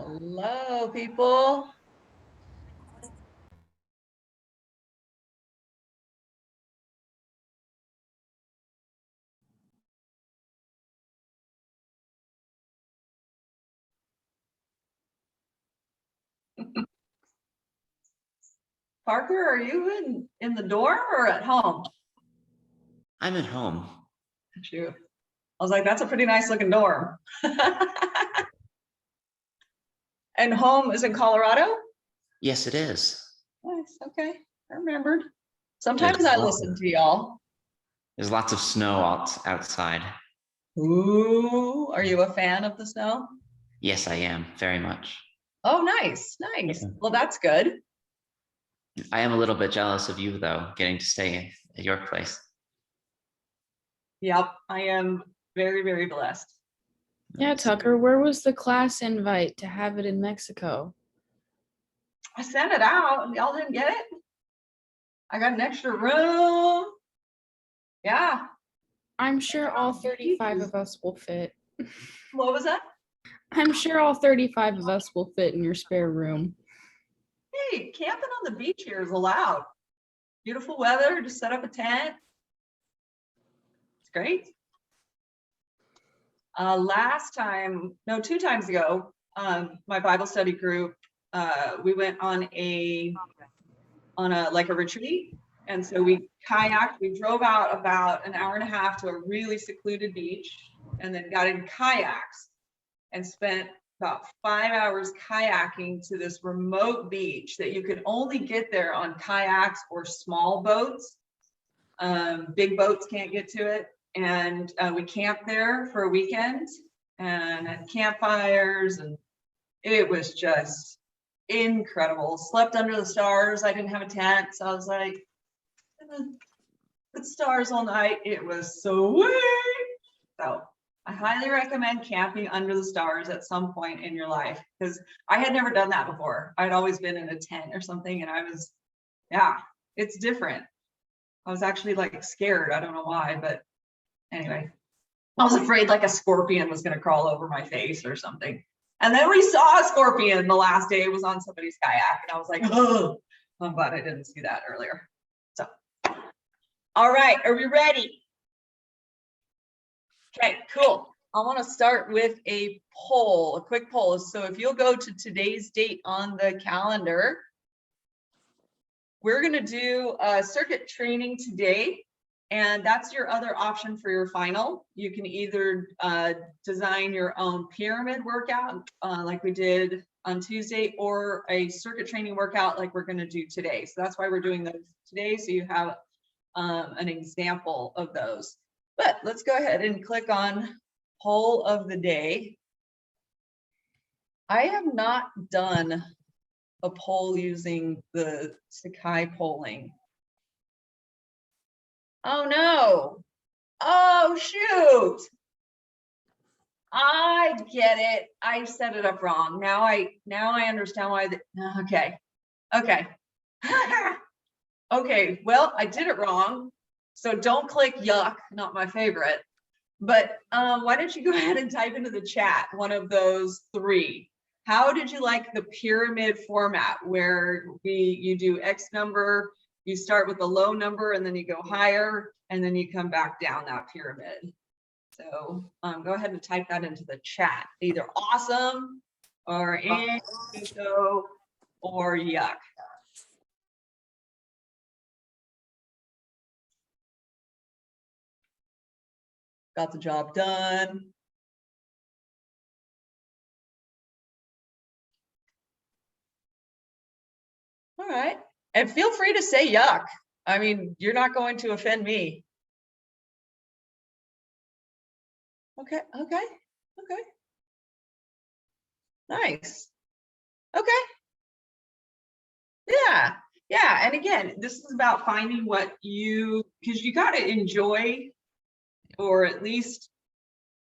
Hello, people. Parker, are you in the dorm or at home? I'm at home. Shoot. I was like, that's a pretty nice looking dorm. And home is in Colorado? Yes, it is. Nice. Okay. I remembered. Sometimes I listen to y'all. There's lots of snow outside. Ooh, are you a fan of the snow? Yes, I am, very much. Oh, nice. Nice. Yeah. Well, that's good. I am a little bit jealous of you, though, getting to stay at your place. Yep. I am very, very blessed. Yeah, Tucker, where was the class invite to have it in Mexico? I sent it out and y'all didn't get it. I got an extra room. Yeah. I'm sure all 35 of us will fit. What was that? I'm sure all 35 of us will fit in your spare room. Hey, camping on the beach here is allowed. Beautiful weather, just set up a tent. It's great. Last time, no, 2 times ago, my Bible study group, we went on a like a retreat. And so we kayaked, we drove out about an hour and a half to a really secluded beach and then got in kayaks and spent about 5 hours kayaking to this remote beach that you could only get there on kayaks or small boats. Big boats can't get to it. And we camped there for a weekend and had campfires, and it was just incredible. Slept under the stars. I didn't have a tent, so I was like, the stars all night. It was sweet. So I highly recommend camping under the stars at some point in your life, because I had never done that before. I'd always been in a tent or something, and I was, yeah, it's different. I was actually like scared. I don't know why, but anyway, I was afraid like a scorpion was going to crawl over my face or something. And then we saw a scorpion the last day. It was on somebody's kayak, and I was like, oh, I'm glad I didn't see that earlier. So, all right, are we ready? Okay, cool. I want to start with a poll, a quick poll. So if you'll go to today's date on the calendar, we're going to do a circuit training today, and that's your other option for your final. You can either design your own pyramid workout like we did on Tuesday, or a circuit training workout like we're going to do today. So that's why we're doing those today, so you have an example of those. But let's go ahead and click on poll of the day. I have not done a poll using the Sakai polling. Oh no. Oh shoot. I get it. I set it up wrong. Now I understand why okay. Okay. Okay, well, I did it wrong. So don't click yuck, not my favorite. But why don't you go ahead and type into the chat one of those 3. How did you like the pyramid format, where you do X number, you start with a low number and then you go higher and then you come back down that pyramid? So go ahead and type that into the chat, either awesome or or yuck. Got the job done. All right. And feel free to say yuck. I mean, you're not going to offend me. Okay, okay, okay. Nice. Okay. Yeah, yeah. And again, this is about finding what because you got to enjoy, or at least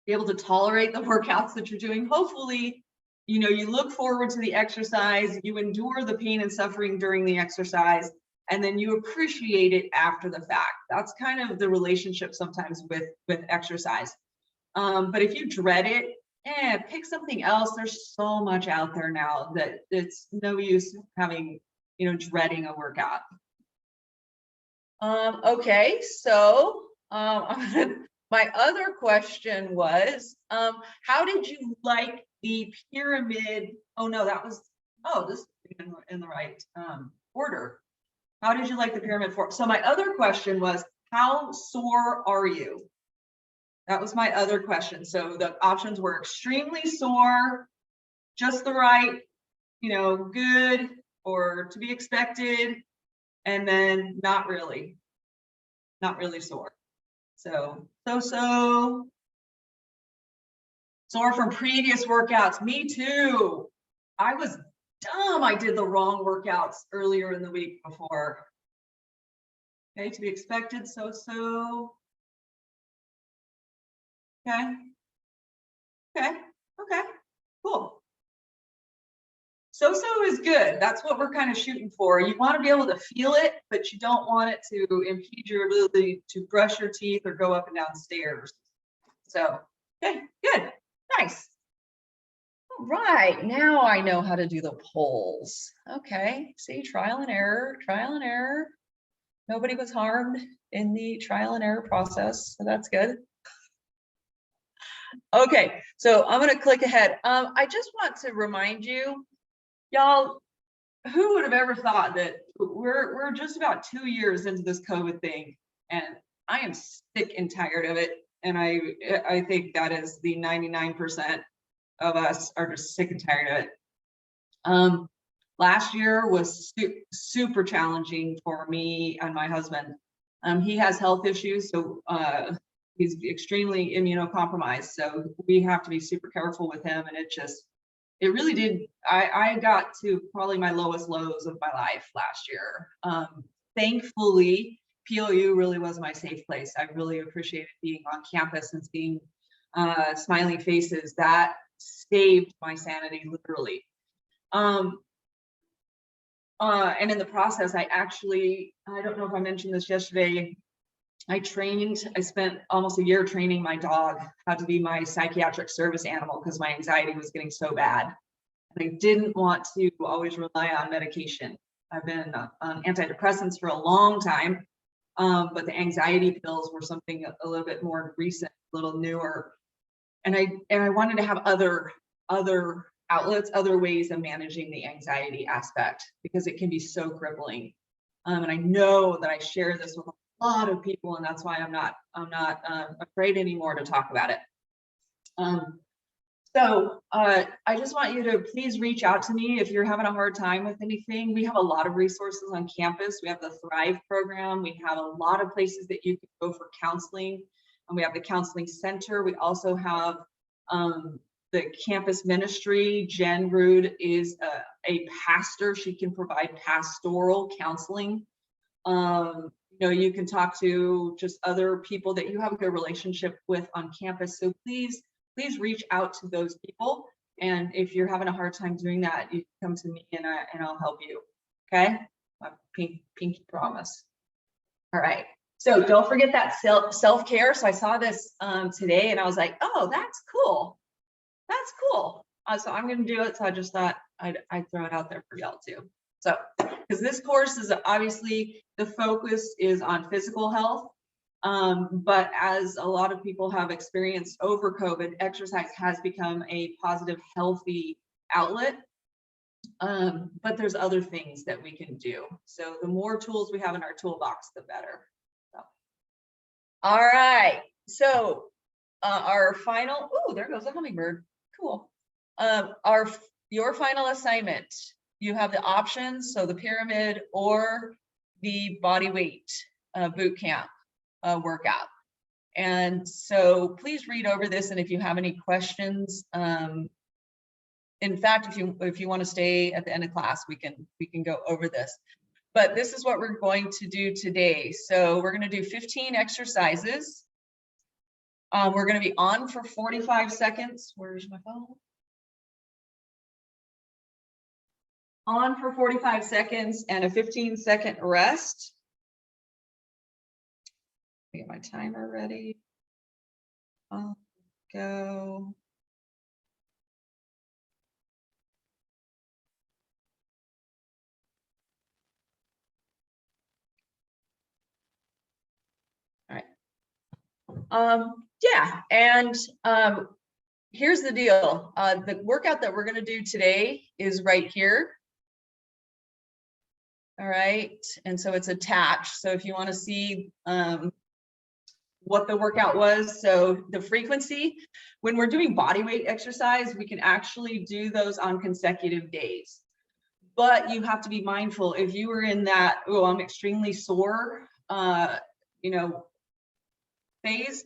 be able to tolerate the workouts that you're doing. Hopefully, you look forward to the exercise, you endure the pain and suffering during the exercise, and then you appreciate it after the fact. That's kind of the relationship sometimes with exercise. But if you dread it, pick something else. There's so much out there now that it's no use having, dreading a workout. Okay, so my other question was, how did you like the pyramid? Oh no, this is in the right order. How did you like the pyramid form? So my other question was, how sore are you? That was my other question. So the options were extremely sore, just the right, good, or to be expected, and then not really sore. So sore from previous workouts. Me too. I was dumb. I did the wrong workouts earlier in the week before. Okay, to be expected. So. Okay, cool. So is good. That's what we're kind of shooting for. You want to be able to feel it, but you don't want it to impede your ability to brush your teeth or go up and down stairs. So, okay, good, nice. All right, now I know how to do the polls. Okay, see, trial and error. Nobody was harmed in the trial and error process, so that's good. Okay, so I'm gonna click ahead. I just want to remind you, y'all, who would have ever thought that we're just about 2 years into this COVID thing, and I am sick and tired of it. And I think that is the 99% of us are just sick and tired of it. Last year was super challenging for me and my husband. He has health issues, so he's extremely immunocompromised. So we have to be super careful with him. And it really did. I got to probably my lowest lows of my life last year. Thankfully, PLU really was my safe place. I really appreciated being on campus and seeing smiling faces. That saved my sanity, literally. And in the process, I don't know if I mentioned this yesterday, I spent almost a year training my dog how to be my psychiatric service animal because my anxiety was getting so bad. And I didn't want to always rely on medication. I've been on antidepressants for a long time, but the anxiety pills were something a little bit more recent, a little newer. And I wanted to have other outlets, other ways of managing the anxiety aspect because it can be so crippling. And I know that I share this with a lot of people, and that's why I'm not afraid anymore to talk about it. So I just want you to please reach out to me if you're having a hard time with anything. We have a lot of resources on campus. We have the Thrive program. We have a lot of places that you can go for counseling, and we have the counseling center. We also have the campus ministry. Jen Rude is a pastor. She can provide pastoral counseling. You can talk to just other people that you have a good relationship with on campus. So please reach out to those people. And if you're having a hard time doing that, you can come to me and I'll help you. Okay? My pinky promise. All right. So don't forget that self-care. So I saw this today and I was like, oh, that's cool. That's cool. So I'm going to do it. So I just thought I'd throw it out there for y'all too. So, because this course is obviously the focus is on physical health. But as a lot of people have experienced over COVID, exercise has become a positive, healthy outlet. But there's other things that we can do. So the more tools we have in our toolbox, the better. So. All right. So our final, oh, there goes a hummingbird. Cool. Your final assignment, you have the options. So the pyramid or the body weight boot camp workout. And so please read over this. And if you have any questions, in fact, if you want to stay at the end of class, we can go over this. But this is what we're going to do today. So we're going to do 15 exercises. We're going to be on for 45 seconds. Where's my phone? On for 45 seconds and a 15-second rest. Get my timer ready. I'll go. Yeah, and here's the deal. The workout that we're gonna do today is right here. All right, and so it's attached. So if you want to see what the workout was, so the frequency, when we're doing body weight exercise, we can actually do those on consecutive days. But you have to be mindful if you were in that, oh, I'm extremely sore, you know, phase,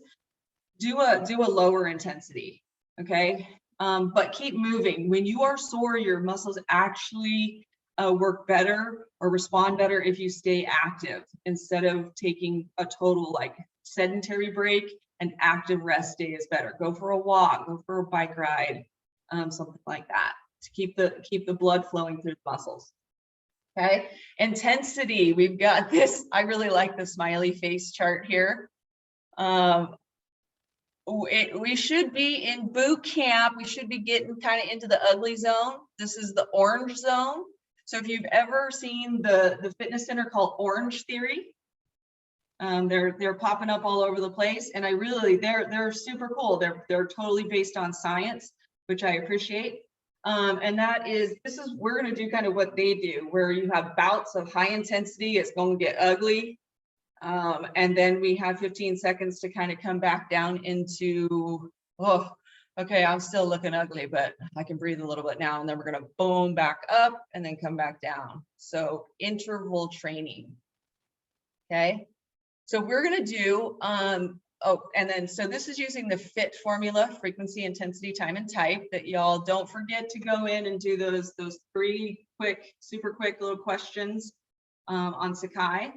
do a lower intensity, okay? But keep moving. When you are sore, your muscles actually work better or respond better if you stay active instead of taking a total like sedentary break. An active rest day is better. Go for a walk, go for a bike ride, something like that to keep the blood flowing through the muscles. Okay, intensity. We've got this. I really like the smiley face chart here. We should be in boot camp. We should be getting kind of into the ugly zone. This is the orange zone. So if you've ever seen the fitness center called Orange Theory, they're popping up all over the place, and they're super cool. They're totally based on science, which I appreciate. And we're going to do kind of what they do, where you have bouts of high intensity. It's going to get ugly. And then we have 15 seconds to kind of come back down into, oh, okay, I'm still looking ugly, but I can breathe a little bit now. And then we're going to boom back up and then come back down. So interval training. Okay. So we're going to do, so this is using the FIT formula, frequency, intensity, time, and type, that y'all don't forget to go in and do those 3 super quick little questions on Sakai.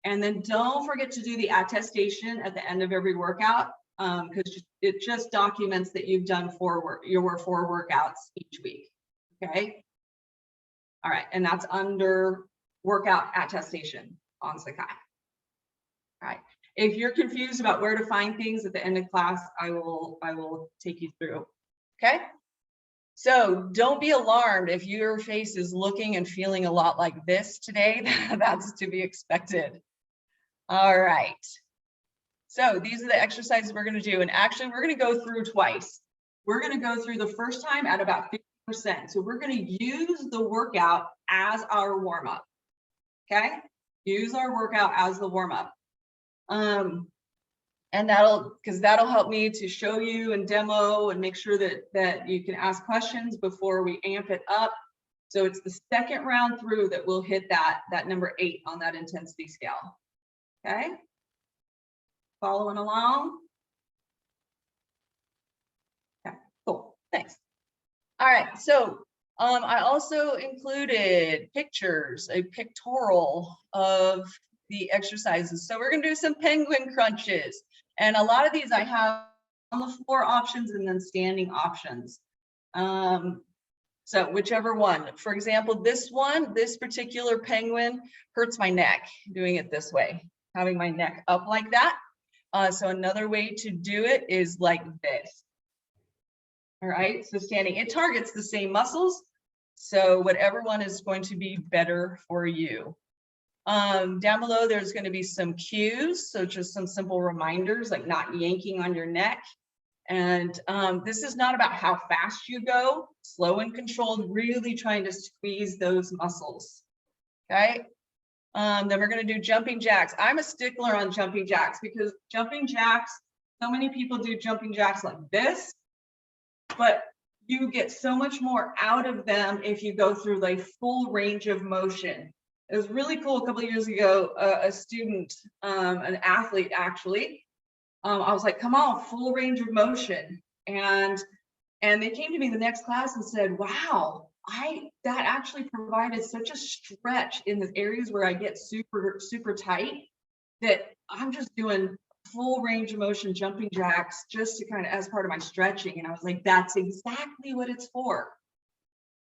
And then don't forget to do the attestation at the end of every workout, because it just documents that you've done your 4 workouts each week. Okay. All right. And that's under workout attestation on Sakai. All right. If you're confused about where to find things at the end of class, I will take you through. Okay. So don't be alarmed if your face is looking and feeling a lot like this today. That's to be expected. All right. So these are the exercises we're going to do. And actually, we're going to go through twice. We're going to go through the first time at about 50%. So we're going to use the workout as our warm up. Okay. Use our workout as the warm up. And that'll help me to show you and demo and make sure that you can ask questions before we amp it up. So it's the second round through that we'll hit that number 8 on that intensity scale. Okay, following along. Okay, cool, thanks. All right, so I also included pictures, a pictorial of the exercises. So we're gonna do some penguin crunches. And a lot of these I have on the floor options and then standing options. So whichever one. For example, this particular penguin hurts my neck doing it this way, having my neck up like that. So another way to do it is like this. All right, so standing, it targets the same muscles. So whatever one is going to be better for you. Down below, there's going to be some cues. So just some simple reminders, like not yanking on your neck. And this is not about how fast you go, slow and controlled, really trying to squeeze those muscles. Okay. Then we're going to do jumping jacks. I'm a stickler on jumping jacks because jumping jacks, so many people do jumping jacks like this, but you get so much more out of them if you go through like full range of motion. It was really cool a couple of years ago, a student, an athlete actually, I was like, come on, full range of motion. And they came to me the next class and said, wow, that actually provided such a stretch in the areas where I get super, super tight that I'm just doing full range of motion jumping jacks just to kind of as part of my stretching. And I was like, that's exactly what it's for.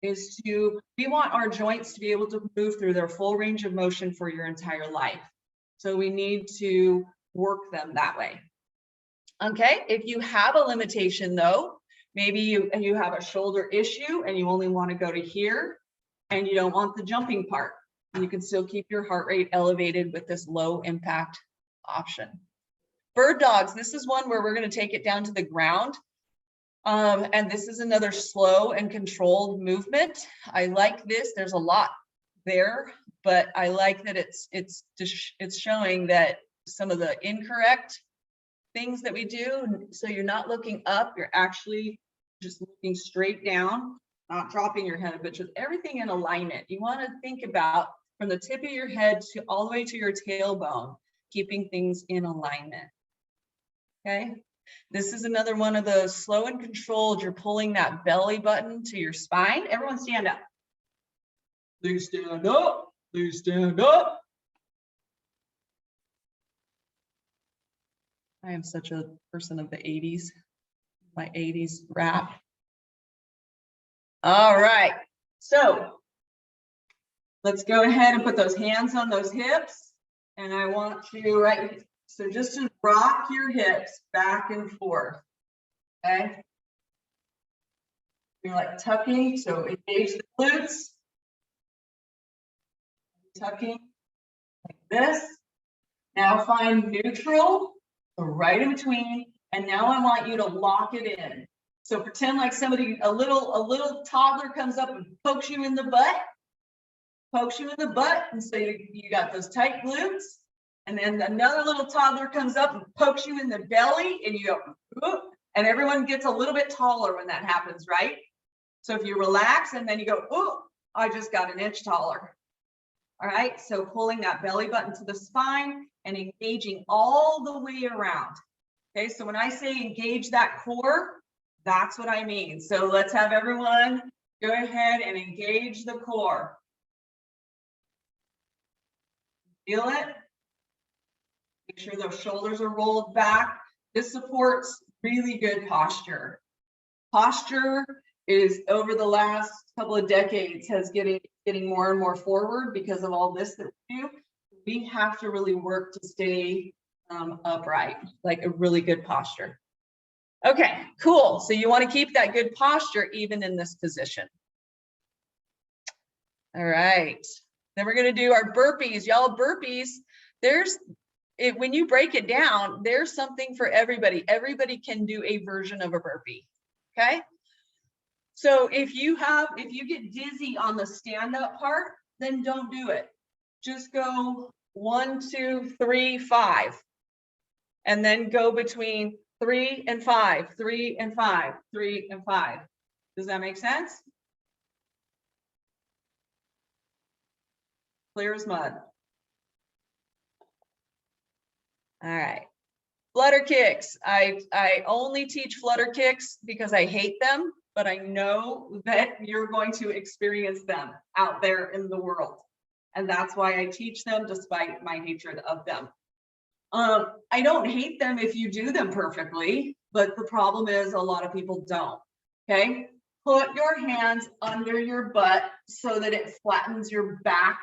We want our joints to be able to move through their full range of motion for your entire life. So we need to work them that way. Okay, if you have a limitation though, maybe you have a shoulder issue and you only want to go to here and you don't want the jumping part, you can still keep your heart rate elevated with this low impact option. Bird dogs, this is one where we're going to take it down to the ground. And this is another slow and controlled movement. I like this. There's a lot there, but I like that it's showing that some of the incorrect things that we do. So you're not looking up, you're actually just looking straight down, not dropping your head, but just everything in alignment. You want to think about from the tip of your head to all the way to your tailbone, keeping things in alignment. Okay. This is another one of those slow and controlled. You're pulling that belly button to your spine. Everyone stand up. Please stand up. Please stand up. I am such a person of the 80s. My 80s rap. All right. So let's go ahead and put those hands on those hips. And I want you so just to rock your hips back and forth. Okay. You're like tucking, so engage the glutes. Tucking like this. Now find neutral, so right in between. And now I want you to lock it in. So pretend like somebody, a little toddler comes up and pokes you in the butt. Pokes you in the butt, and so you got those tight glutes. And then another little toddler comes up and pokes you in the belly, and you go, ooh, and everyone gets a little bit taller when that happens, right? So if you relax and then you go, oh, I just got an inch taller. All right, so pulling that belly button to the spine and engaging all the way around. Okay, so when I say engage that core, that's what I mean. So let's have everyone go ahead and engage the core. Feel it? Make sure those shoulders are rolled back. This supports really good posture. Posture is over the last couple of decades has getting more and more forward because of all this that we do. We have to really work to stay upright, like a really good posture. Okay, cool. So you want to keep that good posture even in this position. All right. Then we're going to do our burpees. Y'all, burpees, when you break it down, there's something for everybody. Everybody can do a version of a burpee. Okay. So if you get dizzy on the stand-up part, then don't do it. Just go 1, 2, 3, 5. And then go between 3 and 5, 3 and 5, 3 and 5. Does that make sense? Clear as mud. All right. Flutter kicks. I only teach flutter kicks because I hate them, but I know that you're going to experience them out there in the world. And that's why I teach them despite my hatred of them. I don't hate them if you do them perfectly, but the problem is a lot of people don't. Okay. Put your hands under your butt so that it flattens your back,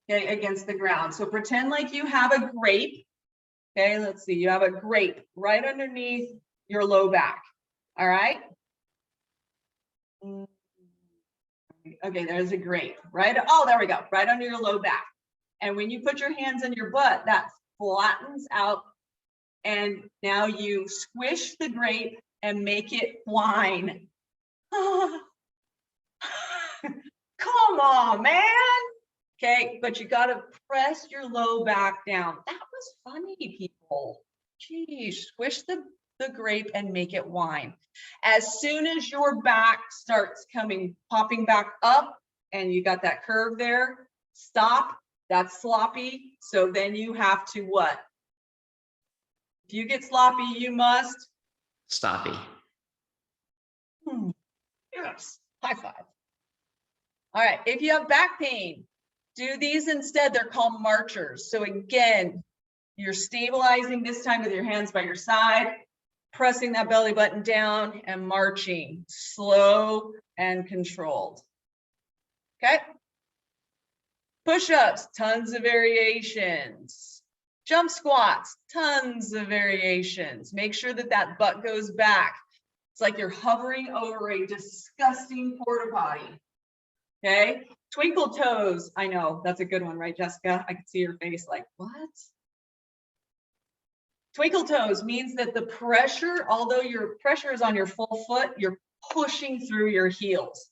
okay, against the ground. So pretend like you have a grape. Okay, let's see. You have a grape right underneath your low back. All right. Okay, there's a grape, right? Oh, there we go. Right under your low back. And when you put your hands on your butt, that flattens out. And now you squish the grape and make it whine. Come on, man. Okay, but you got to press your low back down. That was funny, people. Geez, squish the grape and make it whine. As soon as your back starts popping back up, and you got that curve there, stop. That's sloppy. So then you have to what? If you get sloppy, you must Stoppy. Yes, high five. All right, if you have back pain, do these instead. They're called marchers. So again, you're stabilizing this time with your hands by your side, pressing that belly button down and marching, slow and controlled. Okay. Push-ups, tons of variations. Jump squats, tons of variations. Make sure that that butt goes back. It's like you're hovering over a disgusting porta potty. Okay. Twinkle toes. I know that's a good one, right, Jessica? I can see your face like, what? Twinkle toes means that the pressure, although your pressure is on your full foot, you're pushing through your heels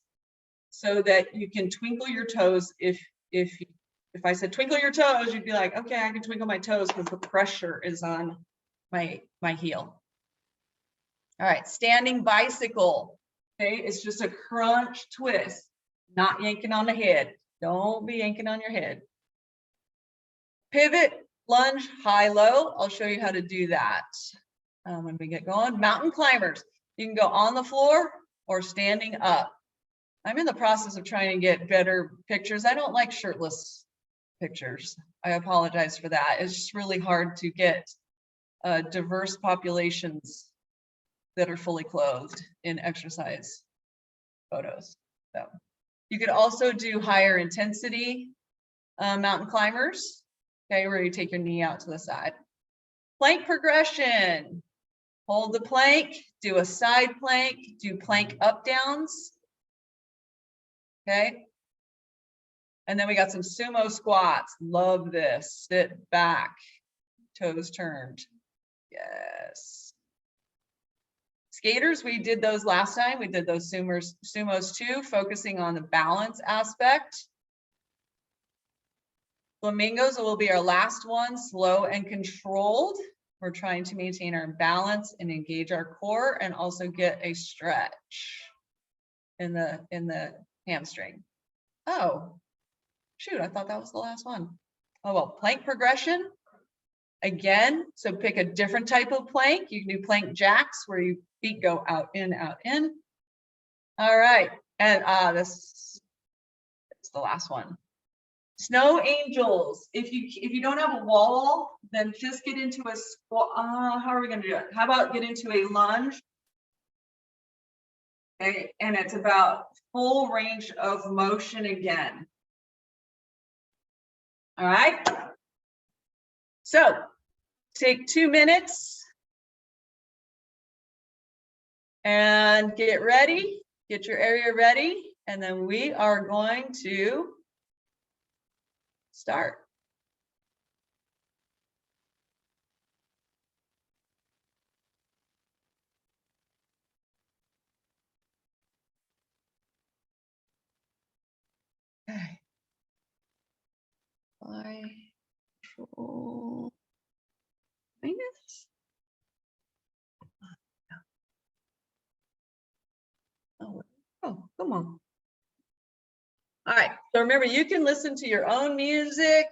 so that you can twinkle your toes. If I said twinkle your toes, you'd be like, okay, I can twinkle my toes because the pressure is on my heel. All right, standing bicycle. Okay, it's just a crunch twist, not yanking on the head. Don't be yanking on your head. Pivot, lunge, high-low. I'll show you how to do that when we get going. Mountain climbers. You can go on the floor or standing up. I'm in the process of trying to get better pictures. I don't like shirtless pictures. I apologize for that. It's just really hard to get diverse populations that are fully clothed in exercise photos. So you could also do higher intensity mountain climbers. Okay, where you take your knee out to the side. Plank progression. Hold the plank, do a side plank, do plank up downs. Okay. And then we got some sumo squats. Love this. Sit back, toes turned. Yes. Skaters, we did those last time. We did those sumos too, focusing on the balance aspect. Flamingos will be our last one, slow and controlled. We're trying to maintain our balance and engage our core and also get a stretch in the hamstring. Oh, shoot, I thought that was the last one. Oh, well, plank progression. Again, so pick a different type of plank. You can do plank jacks where your feet go out, in, out, in. All right, and this is the last one. Snow angels. If you don't have a wall, then just get into a squat. How are we going to do it? How about get into a lunge? Okay, and it's about full range of motion again. All right. So take 2 minutes and get ready. Get your area ready, and then we are going to start. Okay. Control minus. Oh, come on. All right. So remember, you can listen to your own music.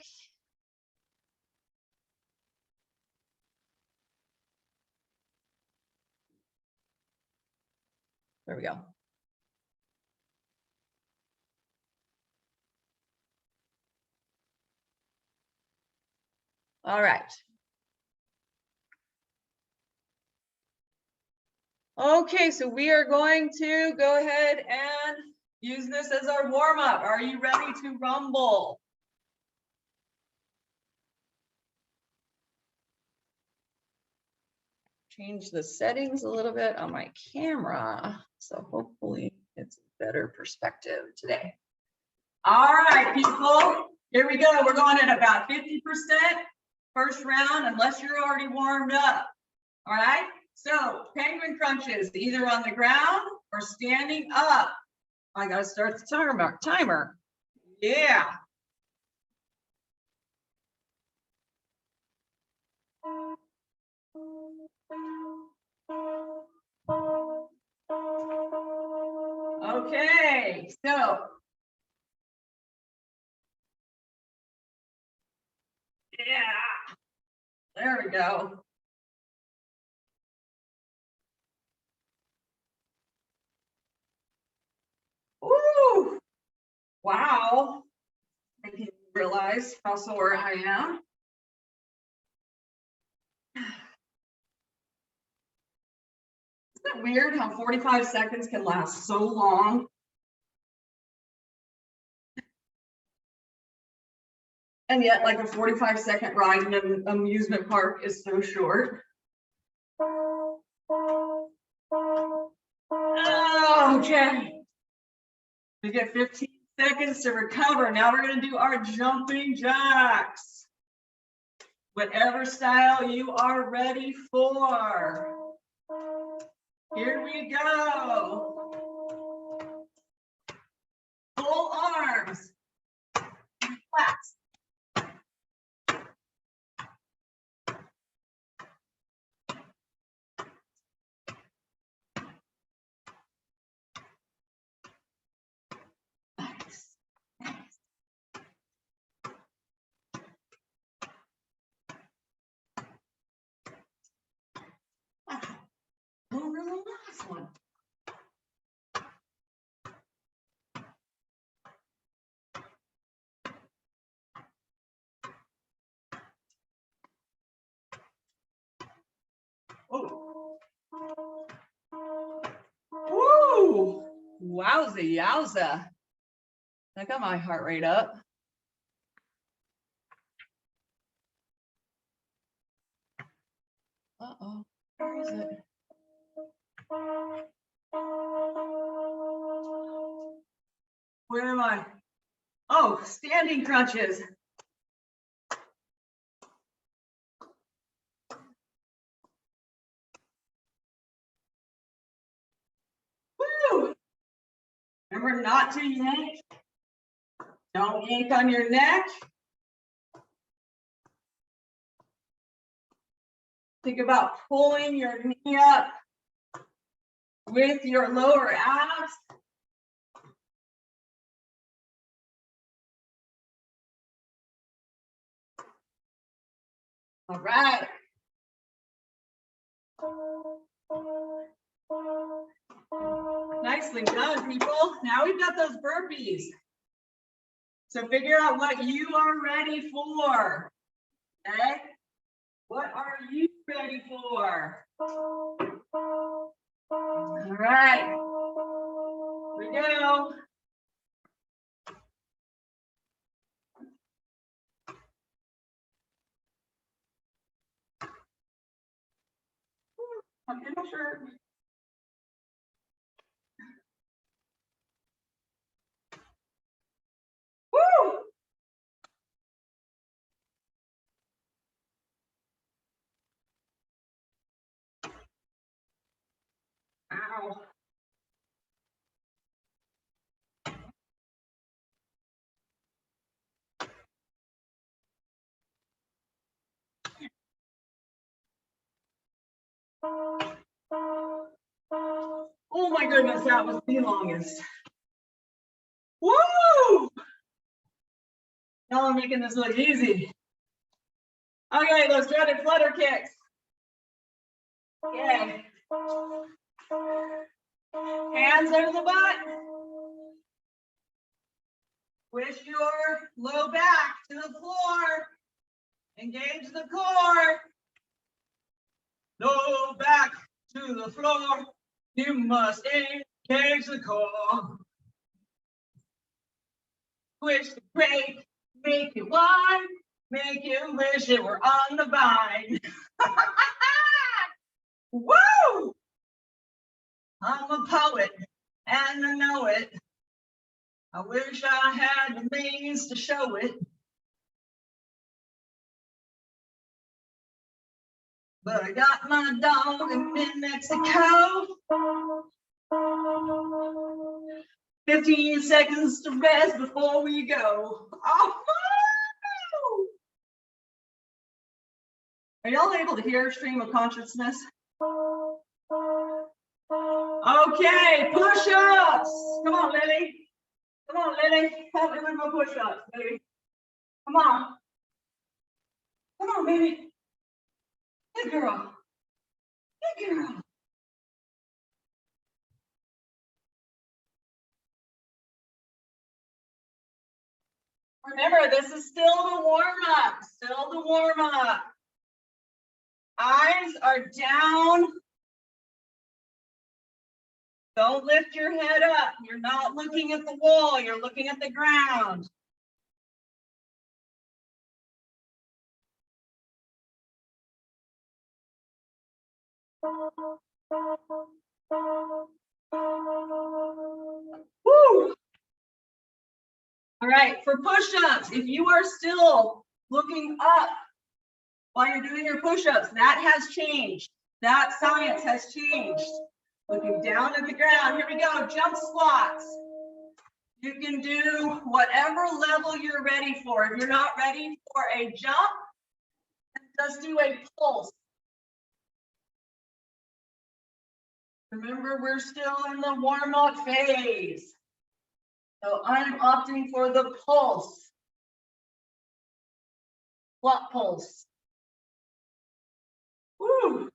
There we go. All right. Okay, so we are going to go ahead and use this as our warm-up. Are you ready to rumble? Change the settings a little bit on my camera, so hopefully it's a better perspective today. All right, people, here we go. We're going at about 50% first round, unless you're already warmed up. All right, so penguin crunches, either on the ground or standing up. I gotta start the timer. Yeah. Okay, so yeah, there we go. Ooh, wow. I didn't realize how sore I am. Isn't it weird how 45 seconds can last so long? And yet, like a 45-second ride in an amusement park is so short. Okay. We get 15 seconds to recover. Now we're going to do our jumping jacks Whatever style you are ready for. Here we go. Full arms. Relax. Nice. Over the last one. Oh. Woo! Wowza, yowza. I got my heart rate up. Uh-oh, where is it? Where am I? Oh, standing crunches. Woo! Remember not to yank. Don't yank on your neck. Think about pulling your knee up with your lower abs. All right. Nicely done, people. Now we've got those burpees. So figure out what you are ready for. Okay? What are you ready for? All right. Here we go. I'm in my shirt. Woo! Ow. Oh my goodness, that was the longest. Woo! Y'all are making this look easy. Okay, those dreaded flutter kicks. Okay. Hands under the butt. Push your low back to the floor. Engage the core. Low back to the floor. You must engage the core. Push the brake, make it wide, make you wish it were on the vine. Woo! I'm a poet and I know it. I wish I had the means to show it. But I got my dog in Mexico. 15 seconds to rest before we go. Oh! Are y'all able to hear stream of consciousness? Okay, push-ups. Come on, Lily. Come on, Lily. Help me with my push-ups, baby. Come on. Come on, baby. Good girl. Good girl. Remember, this is still the warm-up. Still the warm-up. Eyes are down. Don't lift your head up. You're not looking at the wall. You're looking at the ground. Woo! All right, for push-ups, if you are still looking up while you're doing your push-ups. That has changed. That science has changed. Looking down at the ground. Here we go. Jump squats. You can do whatever level you're ready for. If you're not ready for a jump, just do a pulse. Remember, we're still in the warm-up phase. So I'm opting for the pulse. Squat pulse. Woo.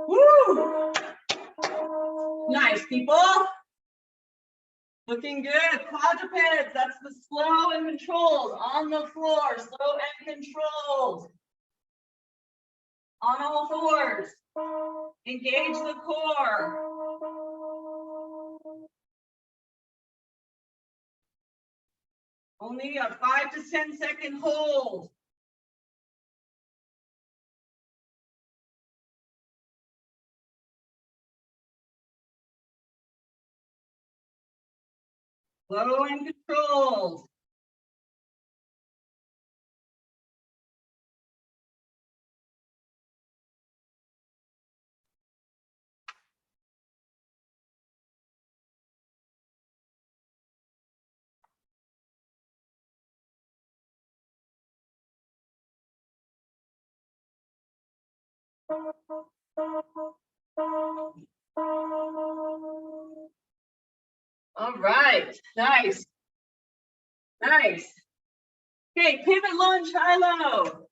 Woo. Nice, people. Looking good. Quadrupeds, that's the slow and controlled. On the floor, slow and controlled. On all fours. Engage the core. Only a 5 to 10 second hold. Slow and controlled. All right, nice. Nice. Okay, pivot lunge, high-low.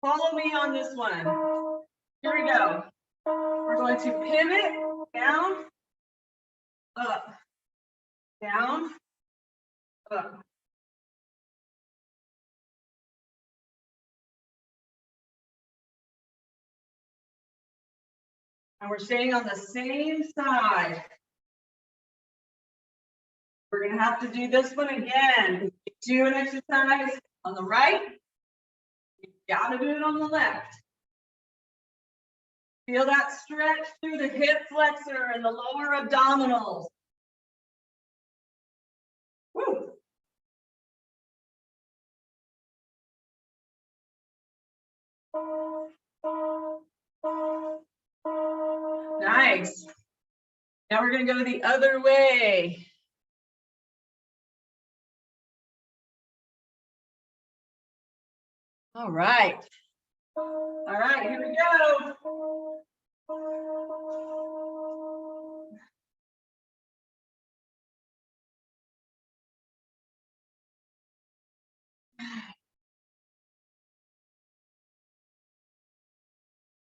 Follow me on this one. Here we go. We're going to pivot, down, up, down, up. And we're staying on the same side. We're gonna have to do this one again. Do an exercise on the right, you gotta do it on the left. Feel that stretch through the hip flexor and the lower abdominals. Woo. Nice. Now we're gonna go the other way. All right. All right, here we go.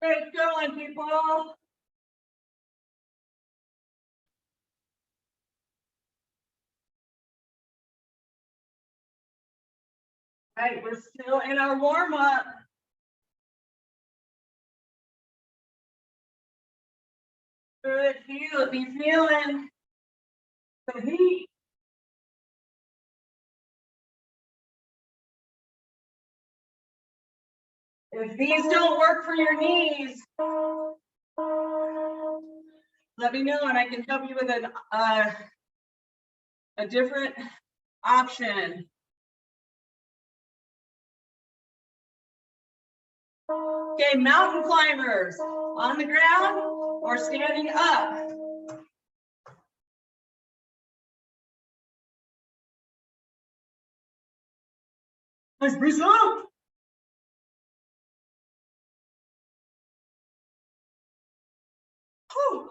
Great going, people. All right, we're still in our warm-up. Good, feel it, be feeling the heat. If these don't work for your knees, let me know and I can help you with a different option. Okay, mountain climbers on the ground or standing up. Let's breathe up. Whew.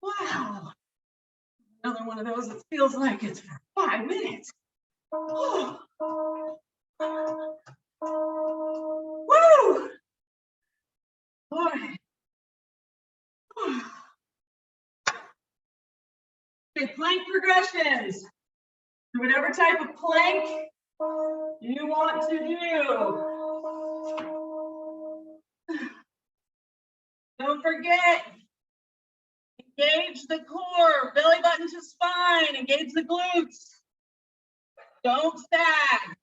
Wow. Another one of those that feels like it's for 5 minutes. Oh. Woo! Boy. Okay, plank progressions. Do whatever type of plank you want to do. Don't forget, engage the core, belly button to spine, engage the glutes. Don't sag.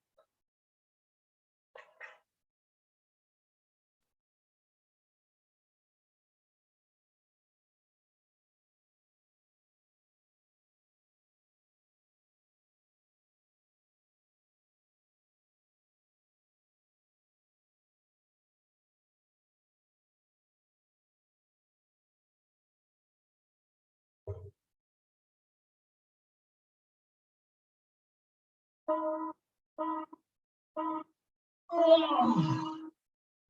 Oh,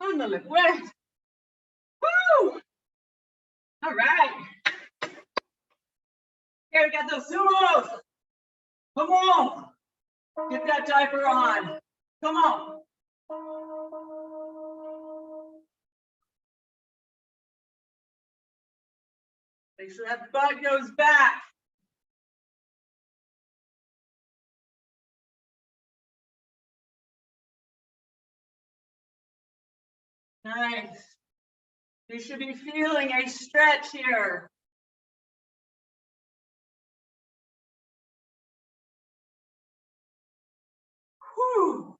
ándale pues. Woo! All right. Okay, we got those sumos. Come on. Get that diaper on. Come on. Make sure that butt goes back. Nice. You should be feeling a stretch here. Whew.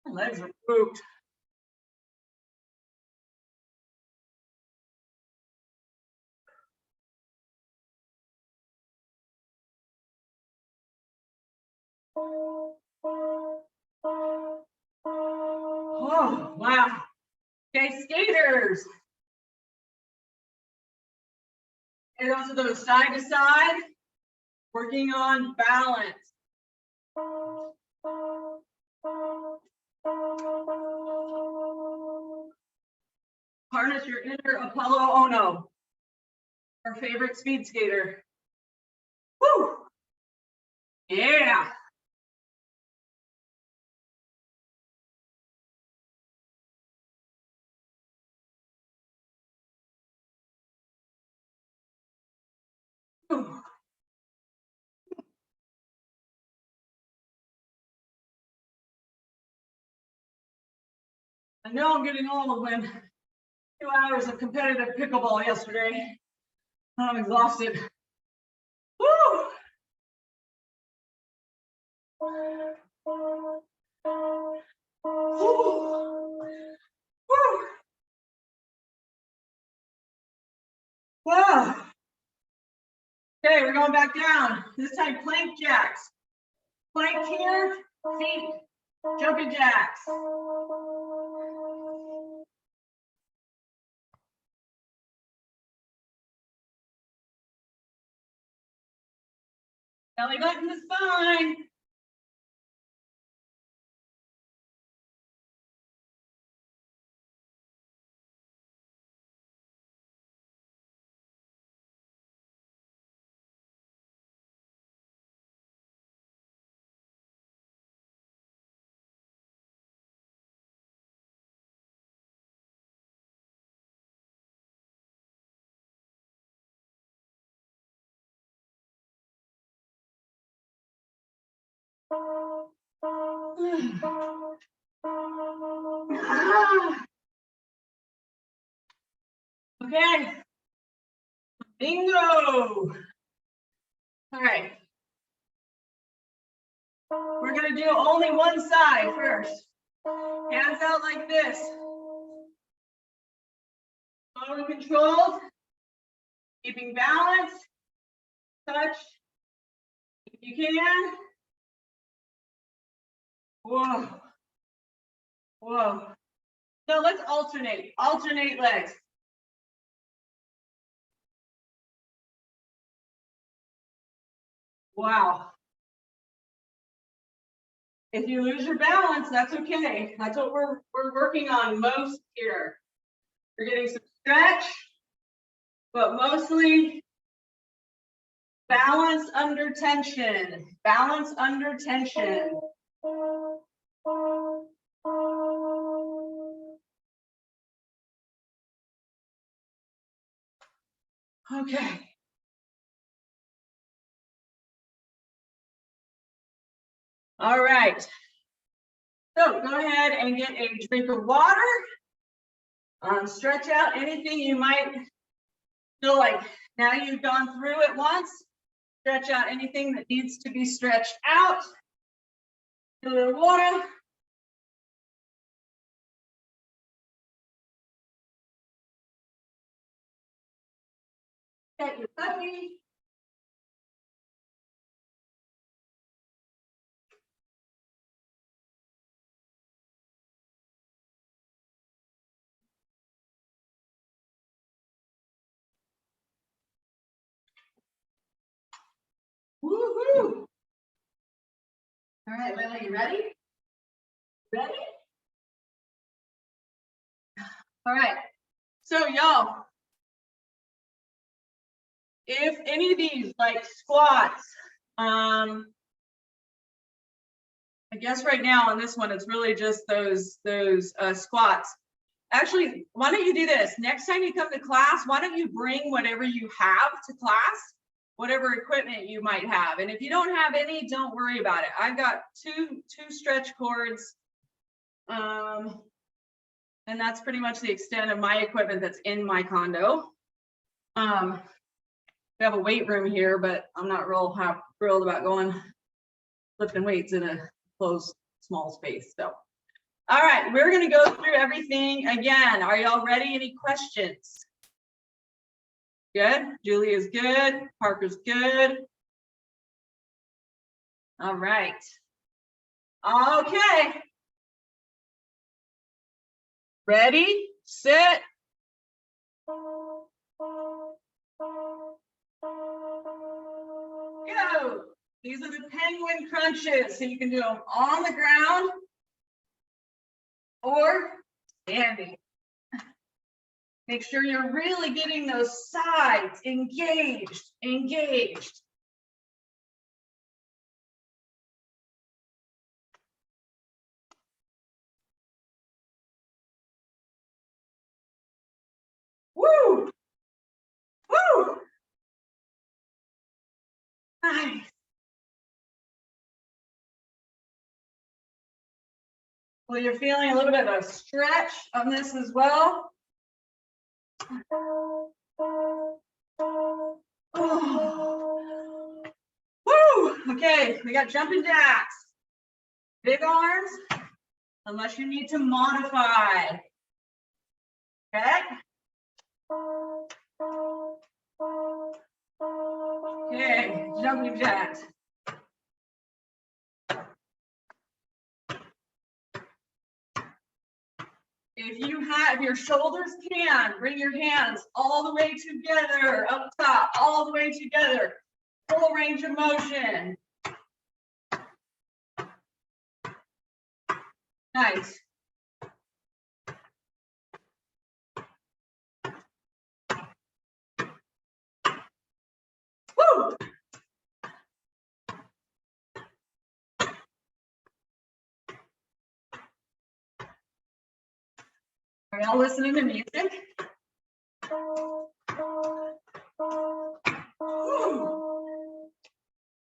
My legs are pooped. Oh, wow. Okay, skaters. And also those side to side, working on balance. Harness your inner Apollo Ono, our favorite speed skater. Woo! Yeah. Whew. I know I'm getting old when 2 hours of competitive pickleball yesterday. I'm exhausted. Woo! Woo! Woo! Wow. Okay, we're going back down. This time plank jacks. Plank here, feet, jumping jacks. Belly button to spine. Okay. Bingo. All right. We're going to do only one side first. Hands out like this. Slow and controlled. Keeping balance. Touch. If you can. Whoa. Whoa. So let's alternate. Alternate legs. Wow. If you lose your balance, that's okay. That's what we're working on most here. We're getting some stretch, but mostly balance under tension. Balance under tension. Okay. All right. So go ahead and get a drink of water. Stretch out anything you might feel like now you've gone through it once. Stretch out anything that needs to be stretched out. A little water. Get your coffee. Woohoo! All right, Lily, you ready? Ready? All right. So y'all, if any of these like squats, I guess right now on this one, it's really just those squats. Actually, why don't you do this? Next time you come to class, why don't you bring whatever you have to class, whatever equipment you might have. And if you don't have any, don't worry about it. I've got two stretch cords. And that's pretty much the extent of my equipment that's in my condo. We have a weight room here, but I'm not real thrilled about lifting weights in a closed small space. So, all right, we're gonna go through everything again. Are y'all ready? Any questions? Good. Julie is good. Parker's good. All right. Okay. Ready, set. Go. These are the penguin crunches. So you can do them on the ground or standing. Make sure you're really getting those sides engaged. Woo! Woo! Nice. Well, you're feeling a little bit of a stretch on this as well. Oh. Woo! Okay, we got jumping jacks. Big arms, unless you need to modify. Okay. Okay, jumping jacks. If your shoulders can, bring your hands all the way together, up top, all the way together. Full range of motion. Nice. Woo! Are y'all listening to music?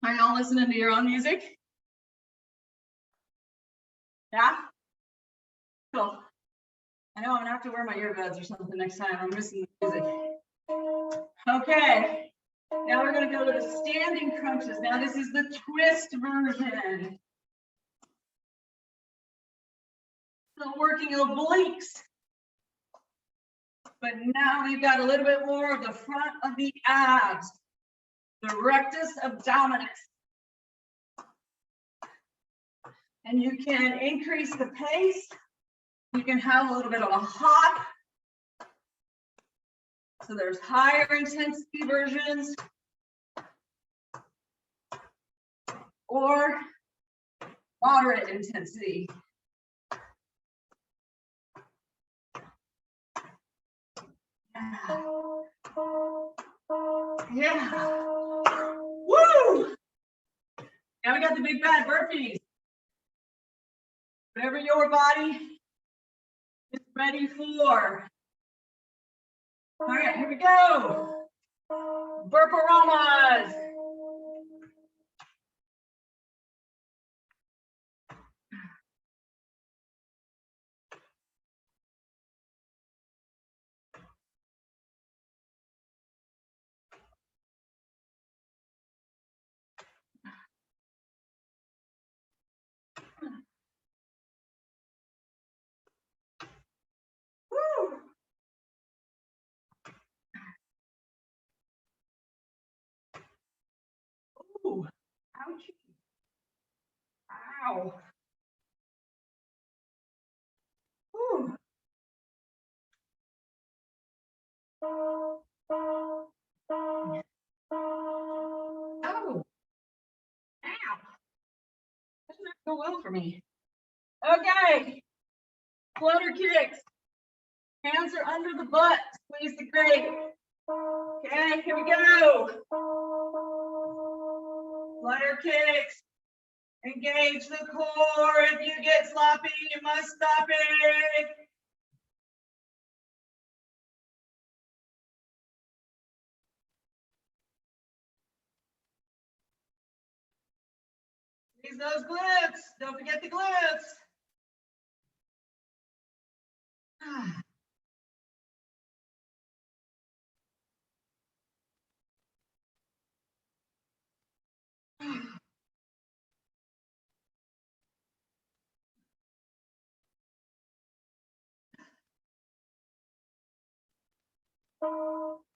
Are y'all listening to your own music? Yeah? Cool. I know I'm gonna have to wear my earbuds or something next time. I'm missing the music. Okay. Now we're gonna go to the standing crunches. Now this is the twist version. Still working obliques. But now we've got a little bit more of the front of the abs, the rectus abdominis. And you can increase the pace. You can have a little bit of a hop. So there's higher intensity versions or moderate intensity. Yeah. Woo! Now we got the big bad burpees. Whatever your body is ready for. All right, here we go. Burp-a-ramas. Ooh, ouchie. Ow. Ooh. Oh. Ow. That did not go well for me. Okay. Flutter kicks. Hands are under the butt. Squeeze the grate. Okay, here we go. Flutter kicks. Engage the core. If you get sloppy, you must stop it. Squeeze those glutes. Don't forget the glutes.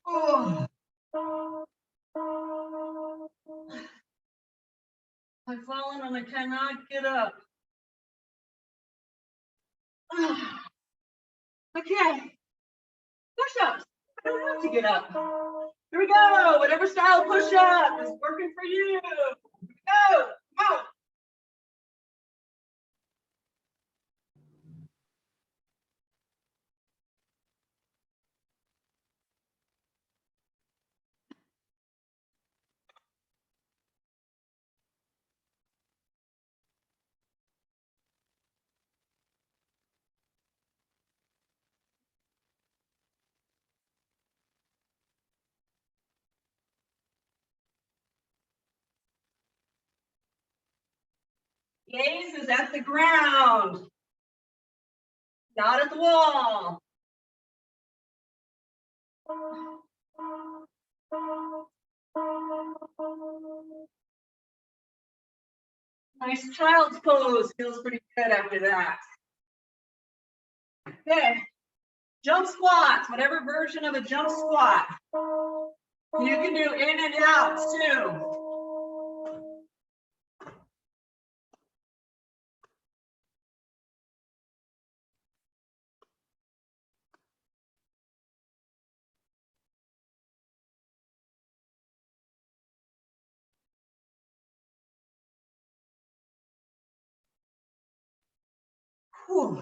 Oh. I've fallen and I cannot get up. Okay. Push-ups. I don't have to get up. Here we go. Whatever style push-up is working for you. Here we go. Come on. Gaze is at the ground, not at the wall. Nice child's pose, feels pretty good after that. Okay, jump squats, whatever version of a jump squat. You can do in and outs too. Whew.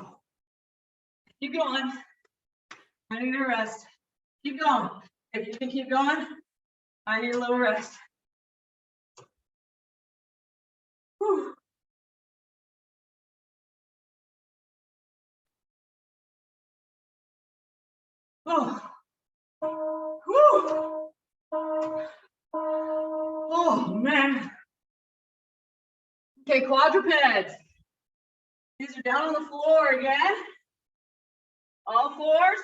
Keep going. I need a rest. Keep going. If you can keep going, I need a little rest. Whew. Oh. Whew. Oh man. Okay, quadrupeds. These are down on the floor again. All fours.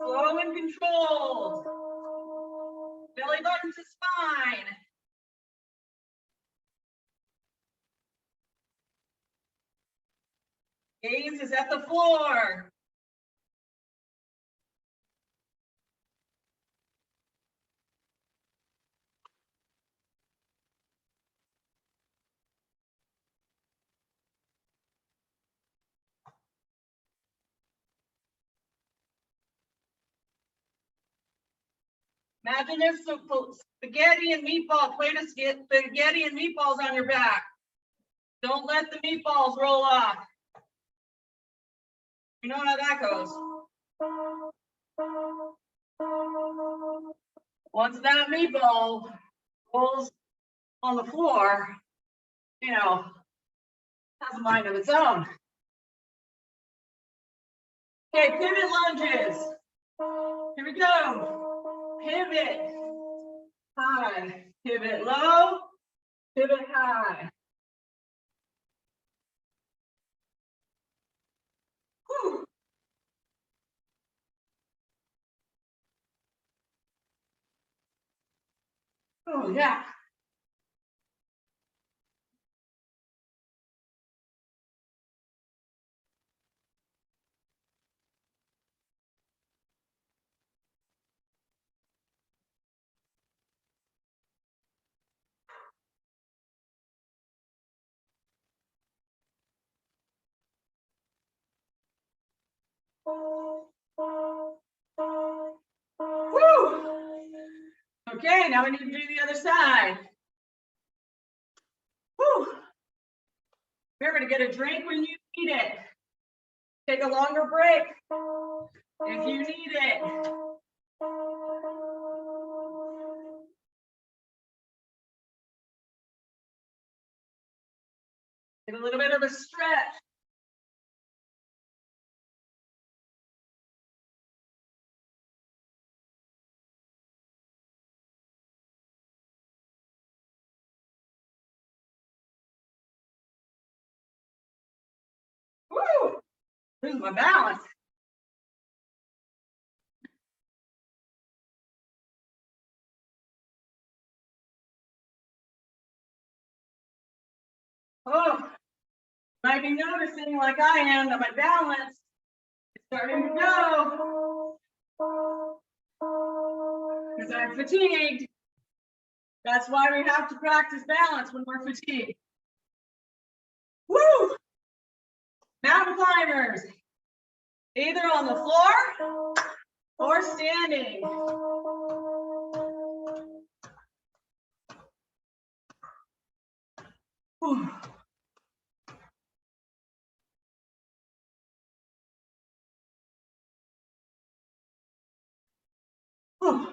Slow and controlled. Belly button to spine. Gaze is at the floor. Imagine if some spaghetti and meatball, plate of spaghetti and meatballs on your back. Don't let the meatballs roll off. You know how that goes. Once that meatball rolls on the floor, you know, has a mind of its own. Okay, pivot lunges. Here we go. Pivot high, pivot low, pivot high. Whew. Oh yeah. Woo! Okay, now we need to do the other side. Woo! Remember to get a drink when you need it. Take a longer break if you need it. Get a little bit of a stretch. Woo! Lose my balance. Oh, might be noticing like I am that my balance is starting to go because I'm fatigued. That's why we have to practice balance when we're fatigued. Woo! Mountain climbers, either on the floor or standing. Whew. Whew.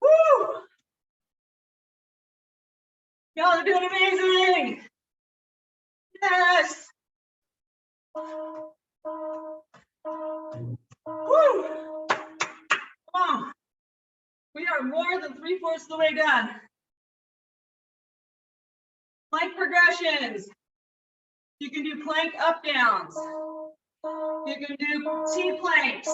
Woo! Y'all are doing amazing. Yes. Woo! Come on. We are more than 3/4 of the way done. Plank progressions. You can do plank up downs. You can do T planks.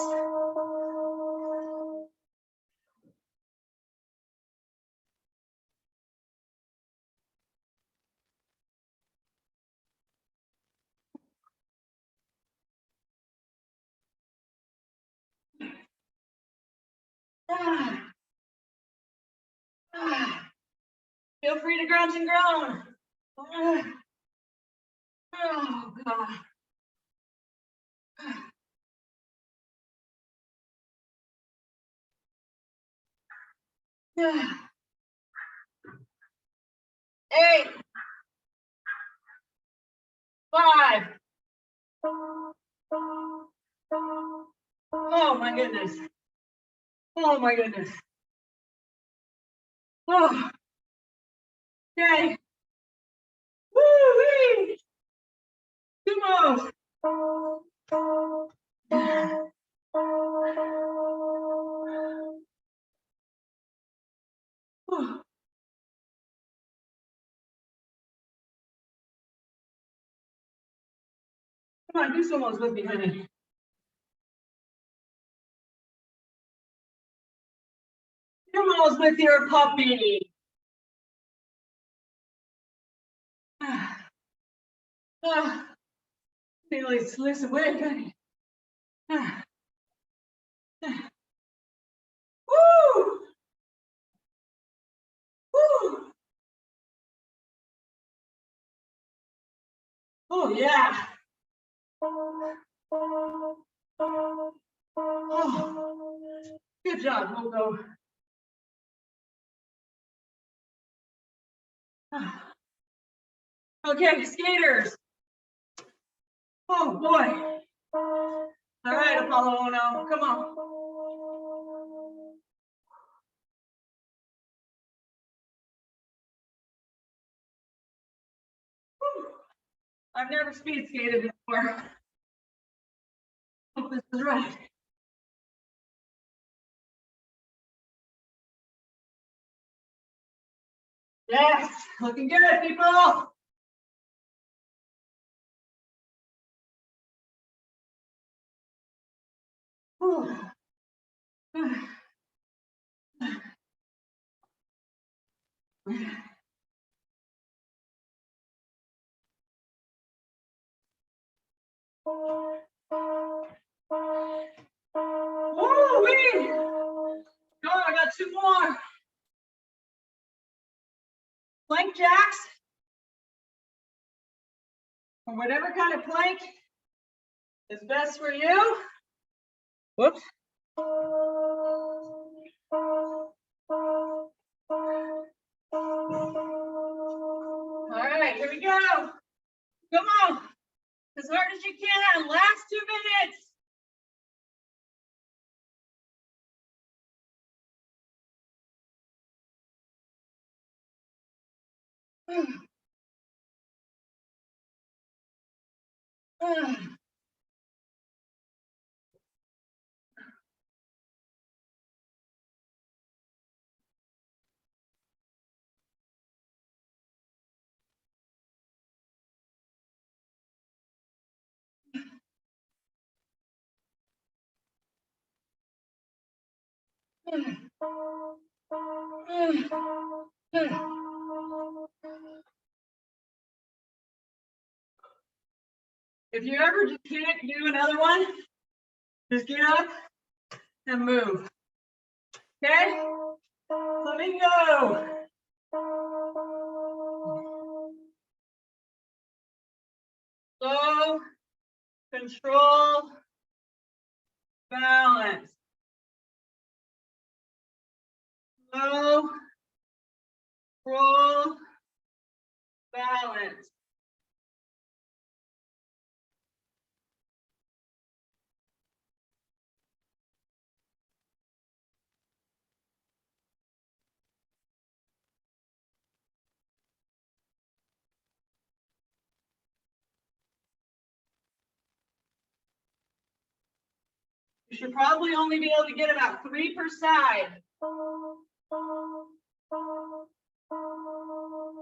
Ah. Ah. Feel free to grunt and groan. Ah. Oh, God. Ah. 8, 5. Oh my goodness. Oh my goodness. Oh. Okay. Woo-wee. 2 more. Oh. Come on, do some more with me, honey. Come on with your puppy. Ah. Ah. Nearly slips away, honey. Ah. Ah. Woo! Woo! Oh yeah. Oh. Good job, Mogo. Ah. Okay, skaters. Oh boy. All right, Apollo Ono, come on. Whew. I've never speed skated before. Hope this is right. Yes, looking good, people. Whew. Woo-wee. Go, I got 2 more. Plank jacks, or whatever kind of plank is best for you. Whoops. All right, here we go. Come on, as hard as you can. Last 2 minutes. If you ever just can't do another one, just get up and move. Okay? Let me go. Slow, control, balance. Slow, control, balance. You should probably only be able to get about 3 per side.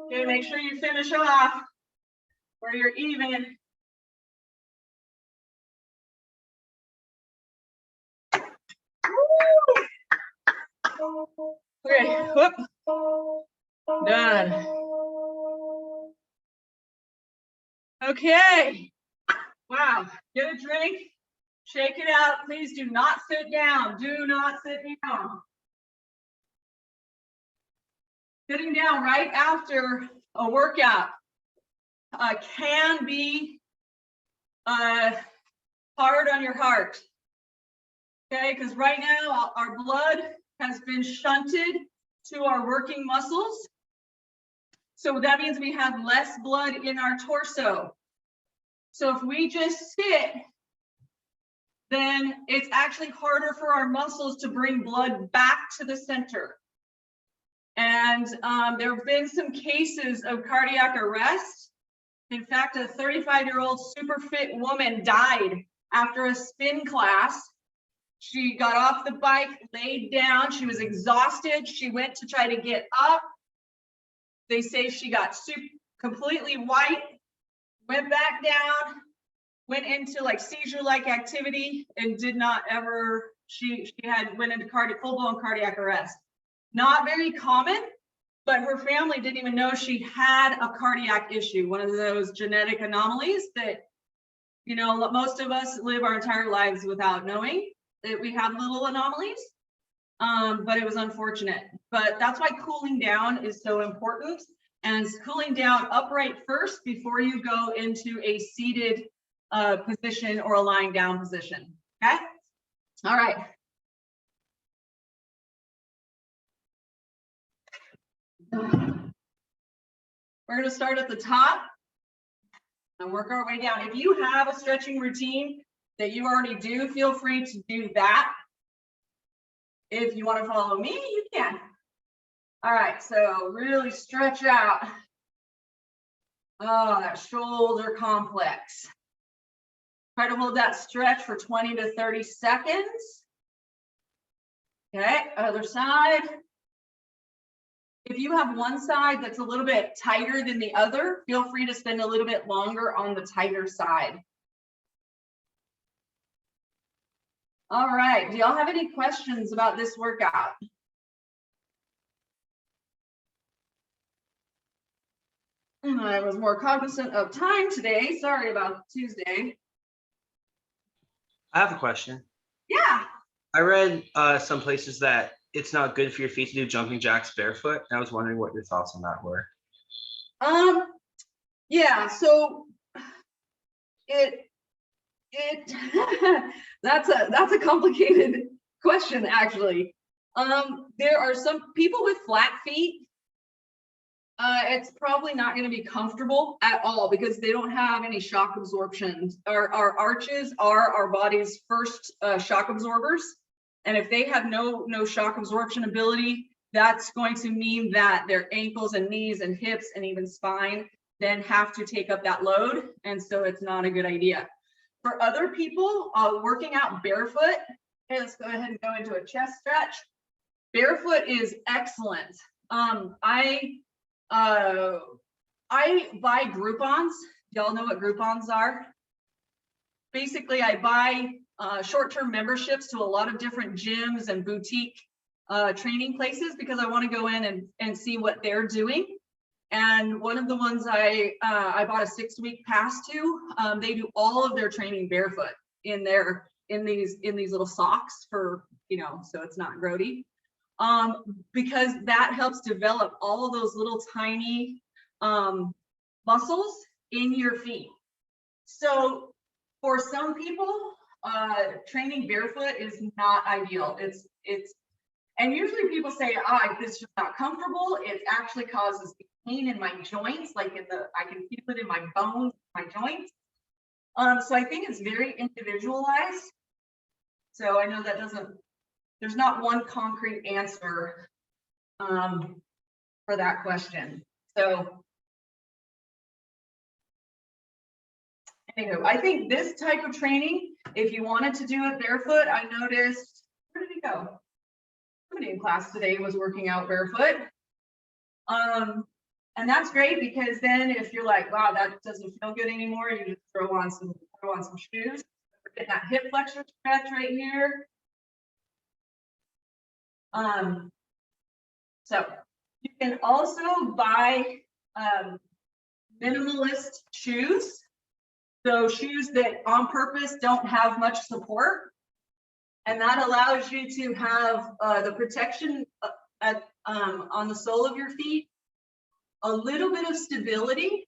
Okay, make sure you finish off where you're even. Okay, whoop. Done. Okay. Wow, get a drink, shake it out. Please do not sit down. Do not sit down. Sitting down right after a workout can be hard on your heart. Okay, because right now our blood has been shunted to our working muscles. So that means we have less blood in our torso. So if we just sit, then it's actually harder for our muscles to bring blood back to the center. And there have been some cases of cardiac arrest. In fact, a 35-year-old super fit woman died after a spin class. She got off the bike, laid down, she was exhausted. She went to try to get up. They say she got completely white, went back down, went into like seizure-like activity and did not ever, she went into full-blown cardiac arrest. Not very common, but her family didn't even know she had a cardiac issue, one of those genetic anomalies that, you know, most of us live our entire lives without knowing that we have little anomalies. But it was unfortunate. But that's why cooling down is so important, and cooling down upright first before you go into a seated position or a lying down position. Okay. All right. We're going to start at the top and work our way down. If you have a stretching routine that you already do, feel free to do that. If you want to follow me, you can. All right, so really stretch out. Oh, that shoulder complex. Try to hold that stretch for 20 to 30 seconds. Okay, other side. If you have one side that's a little bit tighter than the other, feel free to spend a little bit longer on the tighter side. All right, do y'all have any questions about this workout? I was more cognizant of time today. Sorry about Tuesday. I have a question. Yeah. I read some places that it's not good for your feet to do jumping jacks barefoot. And I was wondering what your thoughts on that were. Yeah, so it that's a complicated question, actually. There are some people with flat feet. It's probably not going to be comfortable at all because they don't have any shock absorption. Our arches are our body's first shock absorbers, and if they have no shock absorption ability, that's going to mean that their ankles and knees and hips and even spine then have to take up that load, and so it's not a good idea. For other people, working out barefoot, okay, let's go ahead and go into a chest stretch. Barefoot is excellent. I buy Groupons. Y'all know what Groupons are? Basically, I buy short-term memberships to a lot of different gyms and boutique training places because I want to go in and see what they're doing. And one of the ones I bought a 6-week pass to, they do all of their training barefoot in these little socks for, so it's not grody. Because that helps develop all of those little tiny muscles in your feet. So for some people, training barefoot is not ideal. And usually people say, this is just not comfortable. It actually causes pain in my joints, like I can feel it in my bones, my joints. So I think it's very individualized. So I know that there's not one concrete answer for that question. So anyway, I think this type of training, if you wanted to do it barefoot, I noticed, where did he go? Somebody in class today was working out barefoot. And that's great because then if you're like, wow, that doesn't feel good anymore, you just throw on some shoes. We're getting that hip flexor stretch right here. So you can also buy minimalist shoes. So shoes that on purpose don't have much support. And that allows you to have the protection on the sole of your feet, a little bit of stability,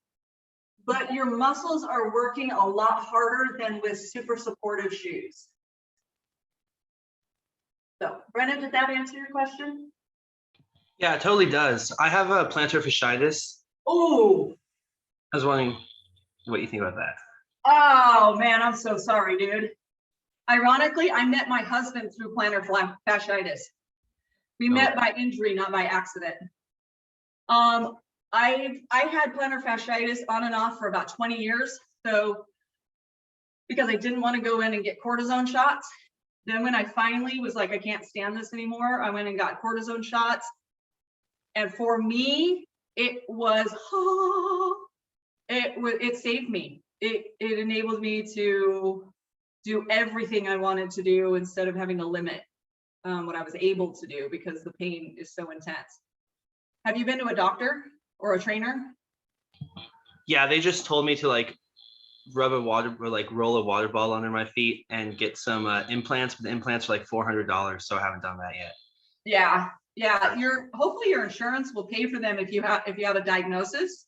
but your muscles are working a lot harder than with super supportive shoes. So, Brennan, did that answer your question? Yeah, it totally does. I have a plantar fasciitis. Oh. I was wondering what you think about that. Oh man, I'm so sorry, dude. Ironically, I met my husband through plantar fasciitis. We met by injury, not by accident. I had plantar fasciitis on and off for about 20 years. So because I didn't want to go in and get cortisone shots. Then when I finally was like, I can't stand this anymore, I went and got cortisone shots. And for me, it saved me. It enabled me to do everything I wanted to do instead of having to limit what I was able to do because the pain is so intense. Have you been to a doctor or a trainer? Yeah, they just told me to like rub a water or like roll a water ball under my feet and get some implants, but the implants are like $400, so I haven't done that yet. Yeah. Hopefully your insurance will pay for them if you have a diagnosis.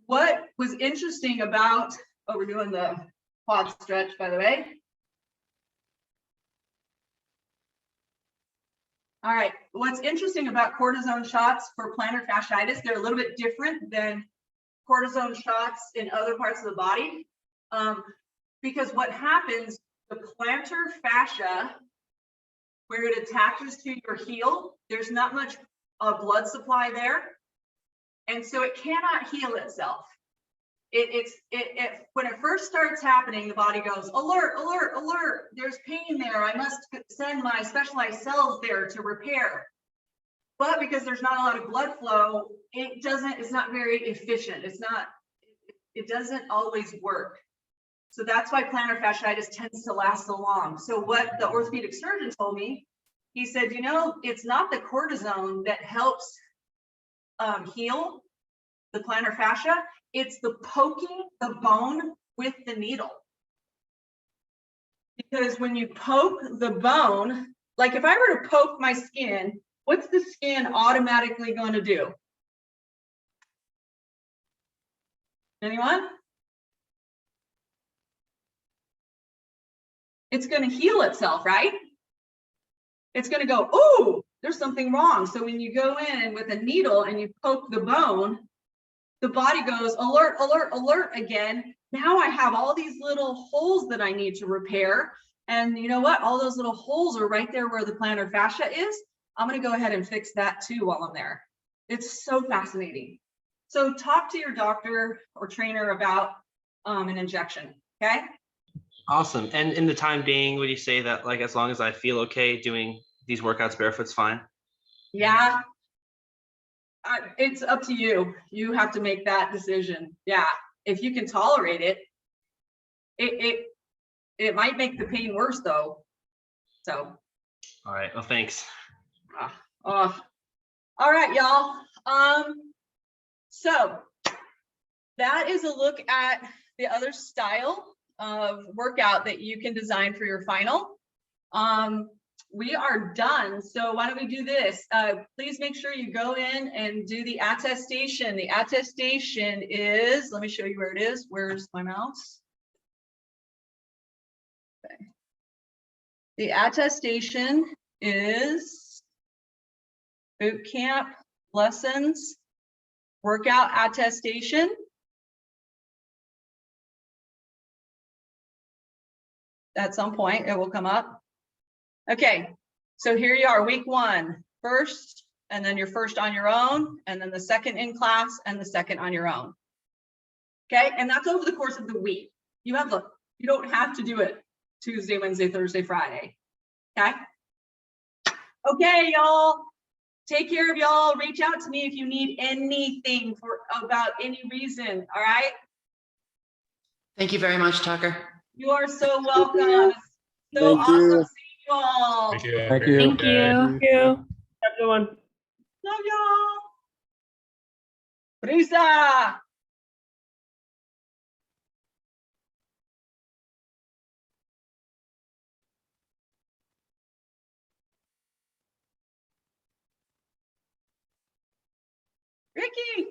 What was interesting about, we're doing the quad stretch, by the way. All right, what's interesting about cortisone shots for plantar fasciitis, they're a little bit different than cortisone shots in other parts of the body. Because what happens, the plantar fascia, where it attaches to your heel, there's not much blood supply there. And so it cannot heal itself. When it first starts happening, the body goes, alert, alert, alert, there's pain there. I must send my specialized cells there to repair. But because there's not a lot of blood flow, it's not very efficient. It doesn't always work. So that's why plantar fasciitis tends to last so long. So what the orthopedic surgeon told me, he said, it's not the cortisone that helps heal the plantar fascia. It's the poking the bone with the needle. Because when you poke the bone, like if I were to poke my skin, what's the skin automatically going to do? Anyone? It's going to heal itself, right? It's going to go, ooh, there's something wrong. So when you go in with a needle and you poke the bone, the body goes alert, alert, alert again. Now I have all these little holes that I need to repair. And you know what? All those little holes are right there where the plantar fascia is. I'm going to go ahead and fix that too while I'm there. It's so fascinating. So talk to your doctor or trainer about an injection, okay? Awesome. And in the time being, would you say that like as long as I feel okay doing these workouts barefoot's fine? Yeah. It's up to you. You have to make that decision. Yeah. If you can tolerate it, it might make the pain worse though. So. All right. Well, thanks. All right, y'all. So that is a look at the other style of workout that you can design for your final. We are done. So why don't we do this? Please make sure you go in and do the attestation. The attestation is, let me show you where it is. Where's my mouse? Okay. The attestation is boot camp lessons, workout attestation. At some point, it will come up. Okay, so here you are, week 1, first, and then your first on your own, and then the second in class, and the second on your own. Okay, and that's over the course of the week. You don't have to do it Tuesday, Wednesday, Thursday, Friday. Okay. Okay, y'all. Take care of y'all. Reach out to me if you need anything about any reason. All right. Thank you very much, Tucker. You are so welcome. So Thank awesome you. seeing you all. Thank you. Thank you. Thank you. Love y'all. Brisa. Ricky.